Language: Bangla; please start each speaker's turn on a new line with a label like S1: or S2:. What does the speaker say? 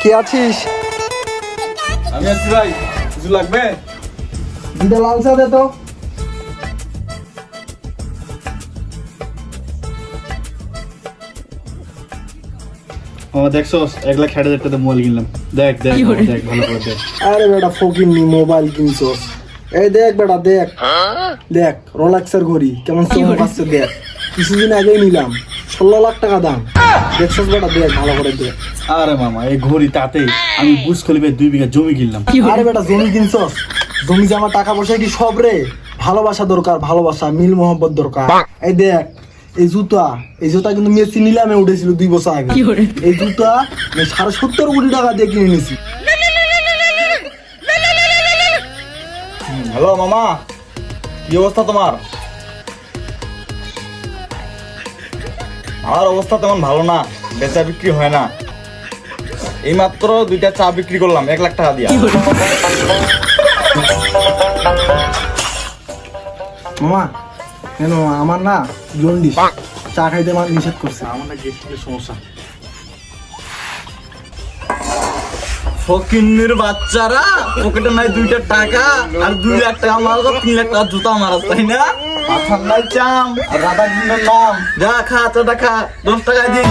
S1: কে আছিস?
S2: আমি আছি ভাই, কিছু লাগবে?
S1: দুইটা লাল চা দে তো।
S2: ও দেখছস 1,60,000 টাকা মোবাইল কিনলাম। দেখ দেখ দেখ ভালো করে দেখ।
S1: আরে বেটা ফকির নি মোবাইল কিনছস। এই দেখ বেটা দেখ, দেখ রোলেক্সের ঘড়ি কেমন চমক আসছে দেখ। কিছুদিন আগেই নিলাম, 16 লাখ টাকা দাম। দেখছস বেটা দেখ ভালো করে দেখ।
S2: আরে মামা এই ঘড়ি তাতে আমি বুঝ খলিফায় 2 বিঘা জমি কিনলাম।
S1: আরে বেটা জমি কিনছস, জমি জমা টাকা পয়সা কি সব রে? ভালোবাসা দরকার, ভালোবাসা মিল মোহব্বত দরকার। এই দেখ এই জুতা কিন্তু মেসি নিলামে উঠেছিল 2 বছর আগে। এই জুতা আমি 70 কোটি টাকা দিয়ে কিনে নিয়েছি।
S2: হ্যালো মামা, কি অবস্থা তোমার? আমার অবস্থা তেমন ভালো না, বেচা বিক্রি হয় না। এই মাত্র 2টা চা বিক্রি করলাম 1 লাখ টাকা দিয়ে।
S1: মামা কেন আমার না জন্ডিস, চা খাইতে আমার নিষেধ করছে।
S2: আমার না গ্যাস্ট্রিকের সমস্যা। ফকিন্নির বাচ্চারা পকেটে নাই 2টা টাকা আর 2 লাখ টাকা মারো, 3 লাখ টাকা জুতা মারাস তাই না? পাঠান নাই চাম আর রাধা নাম যা খা চাটা খা 10 টাকা দিন।